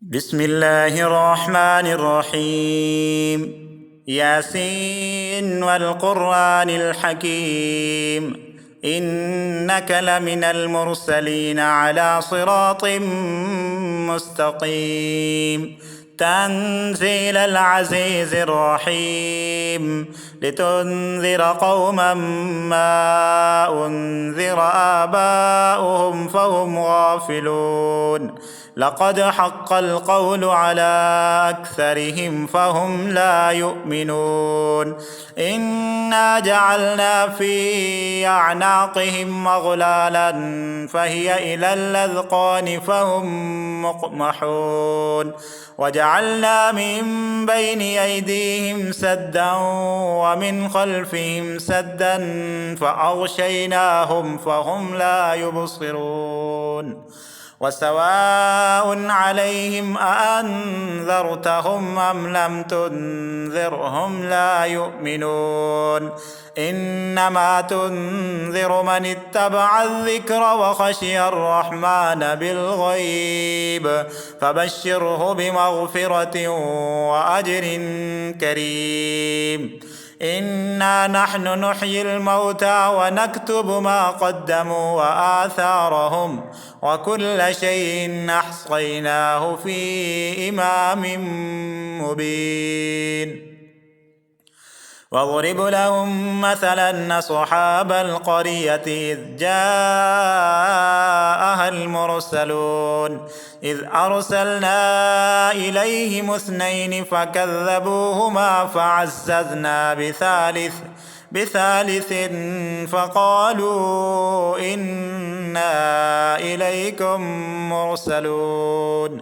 بسم الله الرحمن الرحيم. ياسين والقرآن الحكيم، إنك لمن المرسلين على صراط مستقيم. تنزيل العزيز الرحيم، لتنذر قوما ما أنذر آباؤهم فهم غافلون. لقد حق القول على أكثرهم فهم لا يؤمنون. إنا جعلنا في أعناقهم أغلالا فهي إلى الأذقان فهم مقمحون. وجعلنا من بين أيديهم سدا ومن خلفهم سدا فأغشيناهم فهم لا يبصرون. وسواء عليهم أأنذرتهم أم لم تنذرهم لا يؤمنون. إنما تنذر من اتبع الذكر وخشي الرحمن بالغيب، فبشره بمغفرة وأجر كريم. إنا نحن نحيي الموتى ونكتب ما قدموا وآثارهم، وكل شيء أحصيناه في إمام مبين. واضرب لهم مثلا أصحاب القرية إذ جاءها المرسلون إذ أرسلنا إليهم اثنين فكذبوهما فعززنا بثالث فقالوا إنا إليكم مرسلون.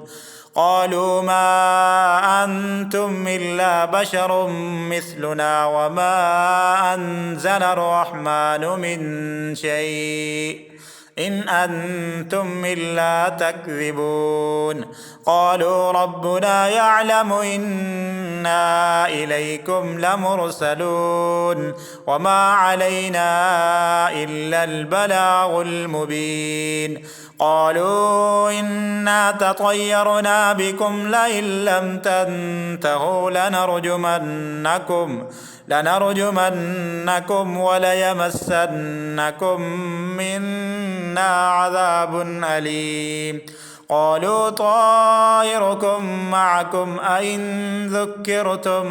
قالوا ما أنتم إلا بشر مثلنا وما أنزل الرحمن من شيء إن أنتم إلا تكذبون. قالوا ربنا يعلم إنا إليكم لمرسلون وما علينا إلا البلاغ المبين. قالوا إنا تطيرنا بكم لئن لم تنتهوا لنرجمنكم وليمسنكم منا عذاب أليم. قالوا طائركم معكم أئن ذكرتم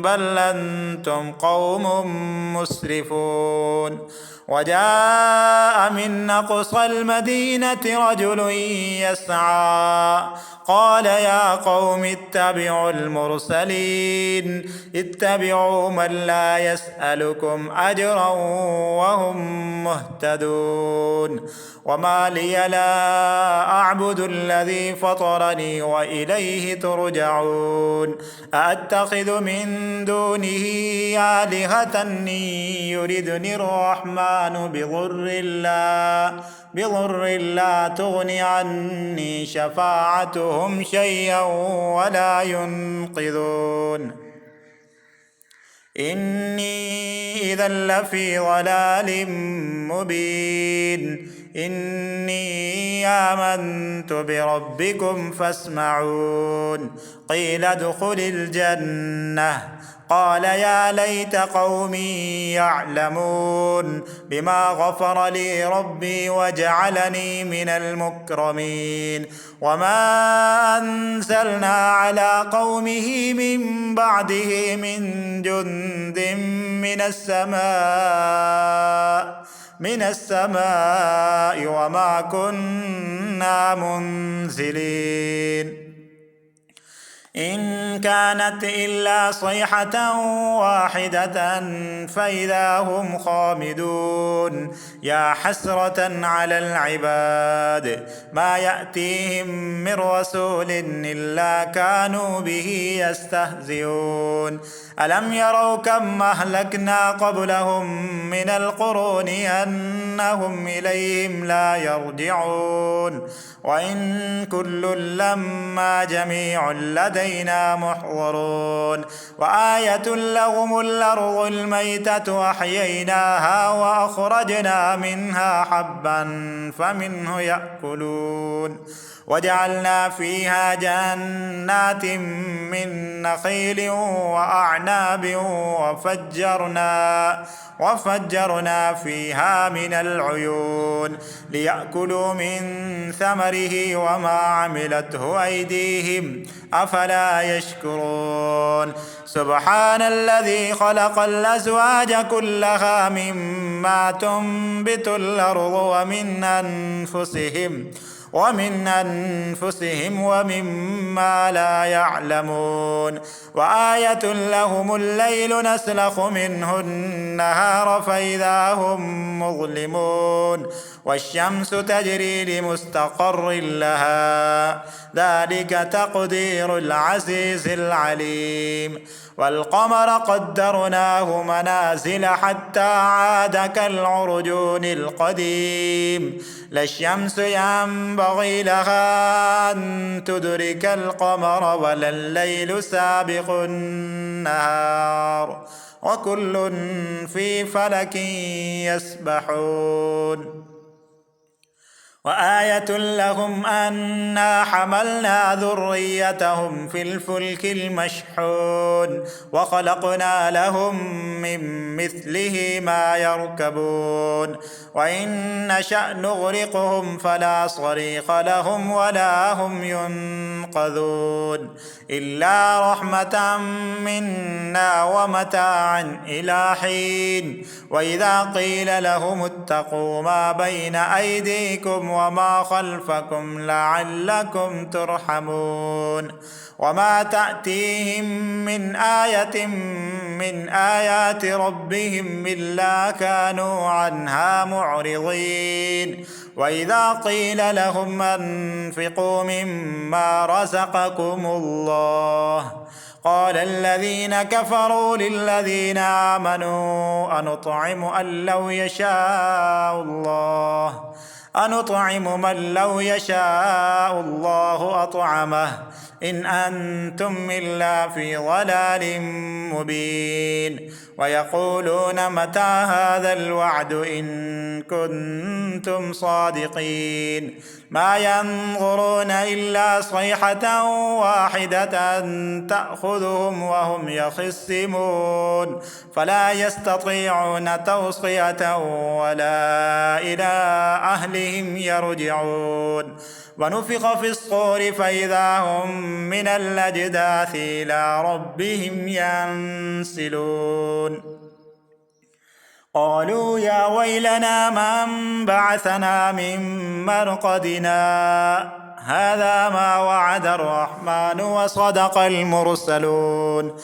بل أنتم قوم مسرفون. وجاء من أقصى المدينة رجل يسعى قال يا قوم اتبعوا المرسلين اتبعوا من لا يسألكم أجرا وهم مهتدون. وما لي لا أعبد الذي فطرني وإليه ترجعون. أأتخذ من دونه آلهة يردني الرحمن بضر لا تغن عني شفاعتهم شيئا ولا ينقذون. إني إذا لفي ضلال مبين. إني آمنت بربكم فاسمعون. قيل ادخل الجنة قال يا ليت قومي يعلمون بما غفر لي ربي وجعلني من المكرمين. وما أنزلنا على قومه من بعده من جند من السماء وما كنا منزلين. إن كانت إلا صيحة واحدة فإذا هم خامدون. يا حسرة على العباد ما يأتيهم من رسول إلا كانوا به يستهزئون. ألم يروا كم أهلكنا قبلهم من القرون أنهم إليهم لا يرجعون. وإن كل لما جميع لدينا محضرون. وآية لهم الأرض الميتة أحييناها وأخرجنا منها حبا فمنه يأكلون وجعلنا فيها جنات من نخيل وأعناب وفجرنا فيها من العيون ليأكلوا من ثمره وما عملته أيديهم أفلا يشكرون سبحان الذي خلق الأزواج كلها مما تنبت الأرض ومن أنفسهم ومما لا يعلمون وآية لهم الليل نسلخ منه النهار فإذا هم مظلمون والشمس تجري لمستقر لها ذلك تقدير العزيز العليم والقمر قدرناه منازل حتى عاد كالعرجون القديم لا الشمس ينبغي لها أن تدرك القمر ولا الليل سابق النهار وكل في فلك يسبحون وآية لهم أنا حملنا ذريتهم في الفلك المشحون وخلقنا لهم من مثله ما يركبون وإن نشأ نغرقهم فلا صريخ لهم ولا هم ينقذون إلا رحمة منا ومتاعا إلى حين وإذا قيل لهم اتقوا ما بين أيديكم وما خلفكم لعلكم ترحمون وما تأتيهم من آية من آيات ربهم إلا كانوا عنها معرضين وإذا قيل لهم أنفقوا مما رزقكم الله قال الذين كفروا للذين آمنوا أنطعم من لو يشاء الله أطعمه إن أنتم إلا في ضلال مبين ويقولون متى هذا الوعد إن كنتم صادقين ما ينظرون إلا صيحة واحدة تأخذهم وهم يخصمون فلا يستطيعون توصية ولا إلى أهلهم يرجعون ونفخ في الصور فإذا هم من الأجداث إلى ربهم ينسلون قالوا يا ويلنا من بعثنا من مرقدنا هذا ما وعد الرحمن وصدق المرسلون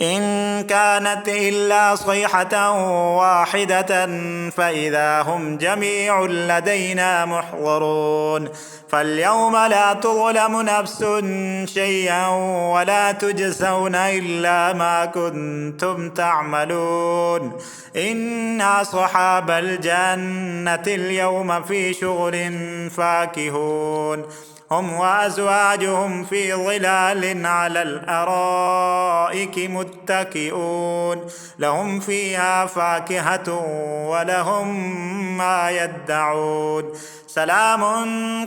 إن كانت إلا صيحة واحدة فإذا هم جميع لدينا محضرون فاليوم لا تظلم نفس شيئا ولا تجزون إلا ما كنتم تعملون إنا أصحاب الجنة اليوم في شغل فاكهون هم وأزواجهم في ظلال على الأرائك متكئون لهم فيها فاكهة ولهم ما يدعون سلام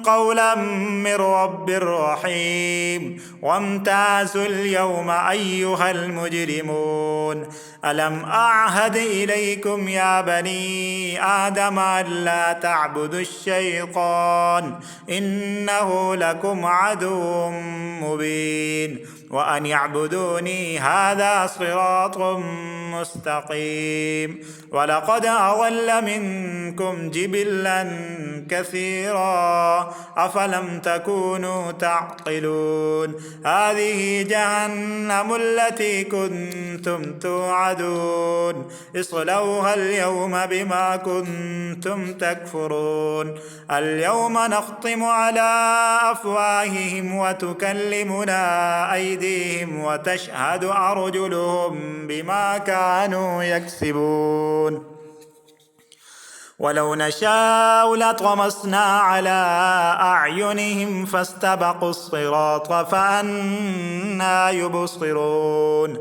قولا من رب رحيم وامتازوا اليوم أيها المجرمون ألم أعهد إليكم يا بني آدم ألا تعبدوا الشيطان إنه لكم عدو مبين وأن يعبدوني هذا صراط مستقيم ولقد أضل منكم جبلا كثيرا أفلم تكونوا تعقلون هذه جهنم التي كنتم توعدون اصلوها اليوم بما كنتم تكفرون اليوم نختم على أفواههم وتكلمنا أيديهم وتشهد أرجلهم بما كانوا يكسبون ولو نشاء لطمسنا على أعينهم فاستبقوا الصراط فأنى يبصرون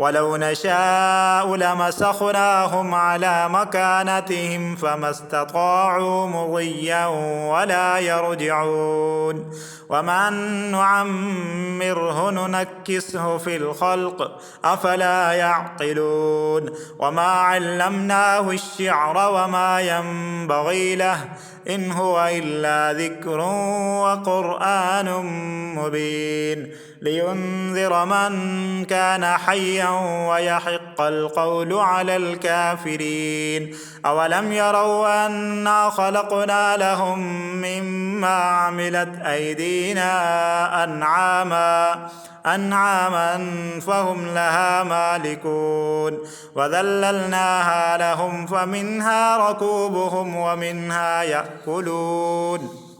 ولو نشاء لمسخناهم على مكانتهم فما استطاعوا مضيا ولا يرجعون ومن نعمره ننكسه في الخلق أفلا يعقلون وما علمناه الشعر وما ينبغي له إن هو إلا ذكر وقرآن مبين لينذر من كان حيا ويحق القول على الكافرين أولم يروا أنا خلقنا لهم مما عملت أيدينا أنعاما فهم لها مالكون وذللناها لهم فمنها ركوبهم ومنها يأكلون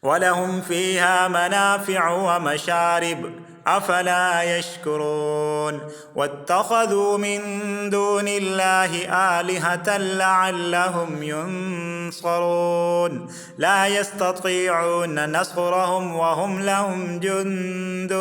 ولهم فيها منافع ومشارب أفلا يشكرون واتخذوا من دون الله آلهة لعلهم ينصرون لا يستطيعون نصرهم وهم لهم جند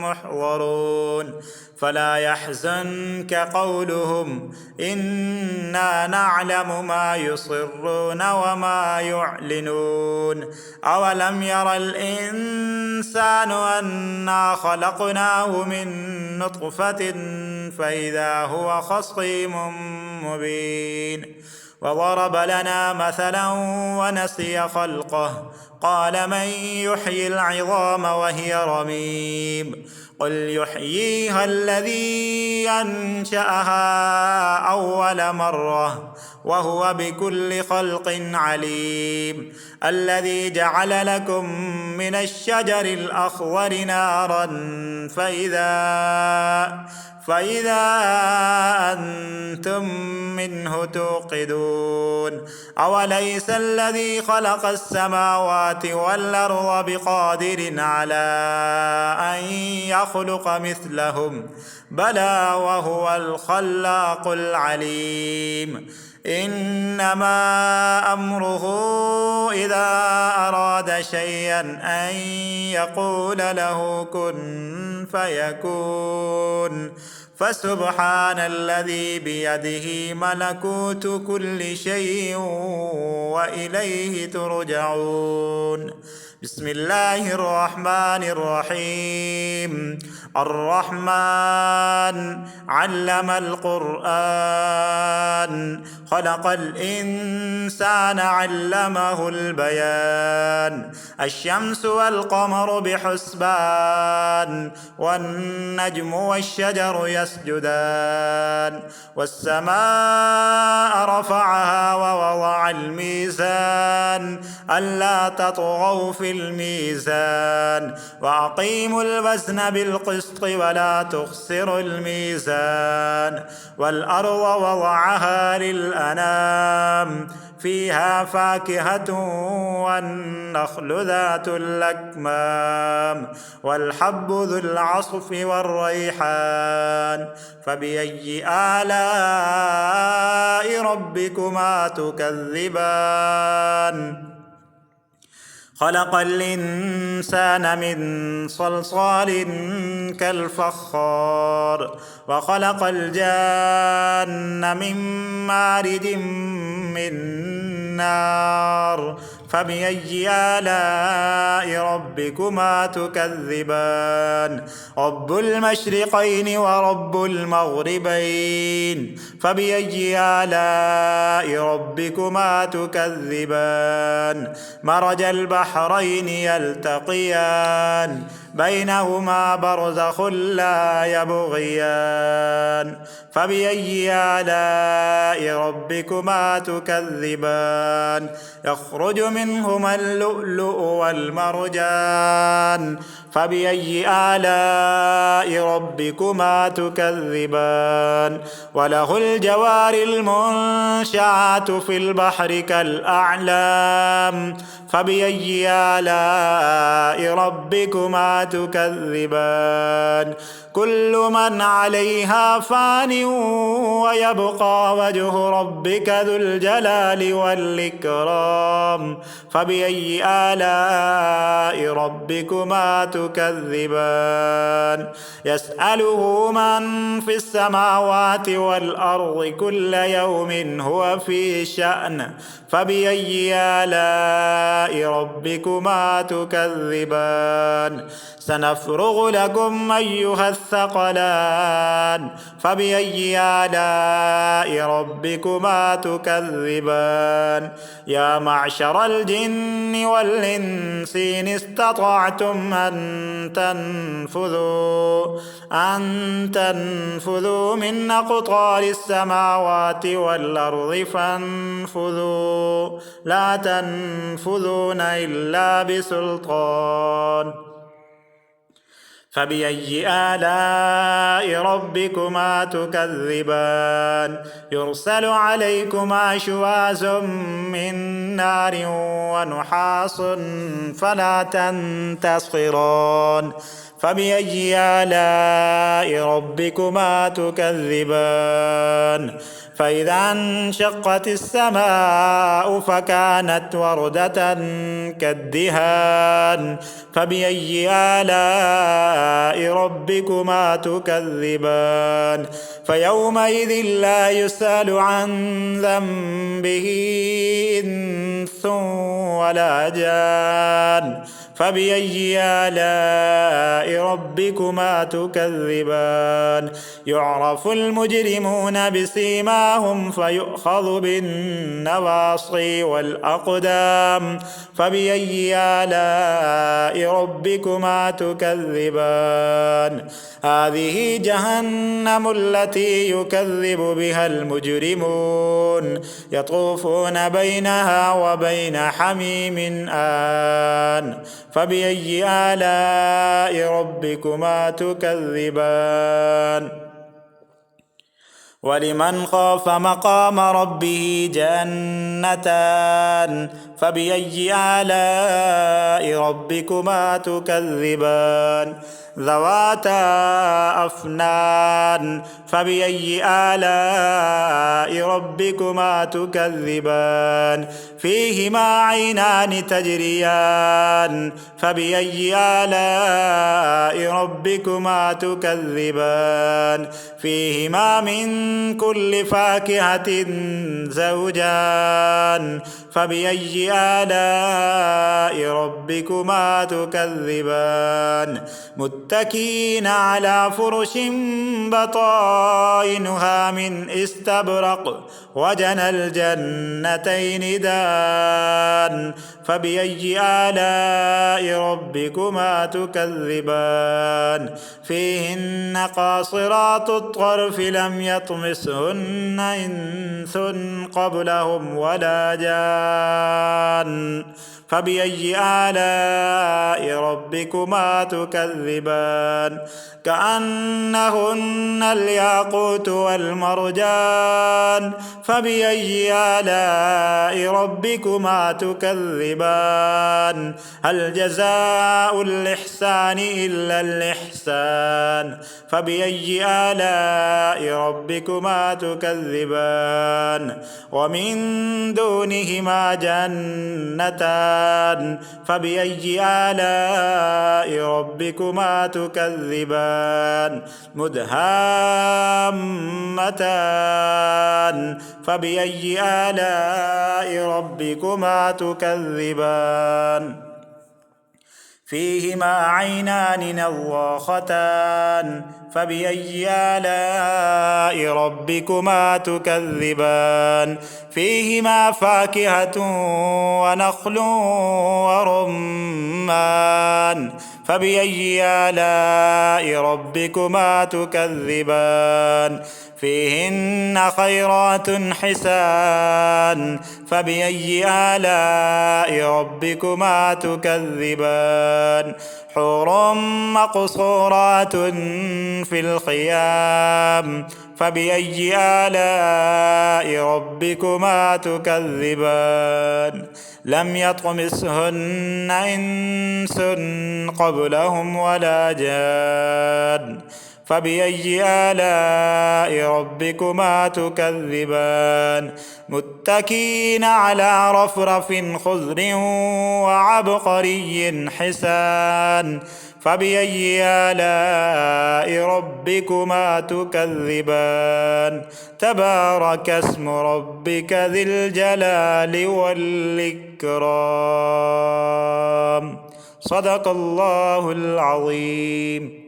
محضرون فلا يحزنك قولهم إنا نعلم ما يصرون وما يعلنون أولم ير الإنسان أنا خلقناه من نطفة فإذا هو خصيم مبين وضرب لنا مثلا ونسي خلقه قال من يحيي العظام وهي رميم قل يحييها الذي أنشأها أول مرة وهو بكل خلق عليم الذي جعل لكم من الشجر الأخضر نارا فإذا أنتم منه توقدون أوليس الذي خلق السماوات والأرض بقادر على أن يخلق مثلهم بلى وهو الخلاق العليم إنما أمره إذا أراد شيئا أن يقول له كن فيكون فسبحان الذي بيده ملكوت كل شيء وإليه ترجعون بسم الله الرحمن الرحيم الرحمن علم القرآن خلق الإنسان علمه البيان الشمس والقمر بحسبان والنجم والشجر يسجدان والسماء رفعها ووضع الميزان ألا تطغوا في الميزان وأقيموا الوزن بالقسط ولا تخسروا الميزان والأرض وضعها للأنام فيها فاكهة والنخل ذات الأكمام والحب ذو العصف والريحان فبأي آلاء ربكما تكذبان خلق الإنسان من صلصال كالفخار وخلق الجان من مارد من نار فبأي آلاء ربكما تكذبان رب المشرقين ورب المغربين فبأي آلاء ربكما تكذبان مرج البحرين يلتقيان بينهما برزخ لا يبغيان فبأي آلاء ربكما تكذبان يخرج منهما اللؤلؤ والمرجان فبأي آلاء ربكما تكذبان وله الجوار المنشآت في البحر كالأعلام فبأي آلاء ربكما تكذبان كل من عليها فان ويبقى وجه ربك ذو الجلال والإكرام فبأي آلاء ربكما تكذبان يسأله من في السماوات والأرض كل يوم هو في شأن فبأي آلاء ربكما تكذبان سنفرغ لكم أيها الثقلان فبأي آلاء ربكما تكذبان يا معشر الجن والإنس إن استطعتم أن تنفذوا من أقطار السماوات والأرض فانفذوا لا تنفذون إلا بسلطان فبأي آلاء ربكما تكذبان يرسل عليكما شواظ من نار ونحاس فلا تنتصران فبأي آلاء ربكما تكذبان فإذا انشقت السماء فكانت وردة كالدهان فبأي آلاء ربكما تكذبان فيومئذ لا يسأل عن ذنبه إنس ولا جان فبأي آلاء ربكما تكذبان يعرف المجرمون بسيماهم فيؤخذ بالنواصي والأقدام فبأي آلاء ربكما تكذبان هذه جهنم التي يكذب بها المجرمون يطوفون بينها وبين حميم آن فبأي آلاء ربكما تكذبان ولمن خاف مقام ربه جنتان فبأي آلاء ربكما تكذبان ذواتا أفنان فبأي آلاء ربكما تكذبان فيهما عينان تجريان فبأي آلاء ربكما تكذبان فيهما من كل فاكهة زوجان فبأي آلاء ربكما تكذبان متكئين على فرش بطائنها من استبرق وجنى الجنتين دان فبأي آلاء ربكما تكذبان فيهن قاصرات الطرف لم يطمسهن إنس قبلهم ولا جان فبأي آلاء ربكما تكذبان كأنهن الياقوت والمرجان فبأي آلاء ربكما تكذبان هل جزاء الإحسان إلا الإحسان فبأي آلاء ربكما تكذبان ومن دونهما جنتان فبأي آلاء ربكما تكذبان مدهامتان فبأي آلاء ربكما تكذبان فيهما عينان نضاختان فبأي آلاء ربكما تكذبان فيهما فاكهة ونخل ورمان فبأي آلاء ربكما تكذبان فيهن خيرات حسان فبأي آلاء ربكما تكذبان حور مقصورات في الخيام فبأي آلاء ربكما تكذبان لم يطمثهن إنس قبلهم ولا جان فبأي آلاء ربكما تكذبان متكئين على رفرف خضر وعبقري حسان فبأي آلاء ربكما تكذبان تبارك اسم ربك ذي الجلال والإكرام صدق الله العظيم.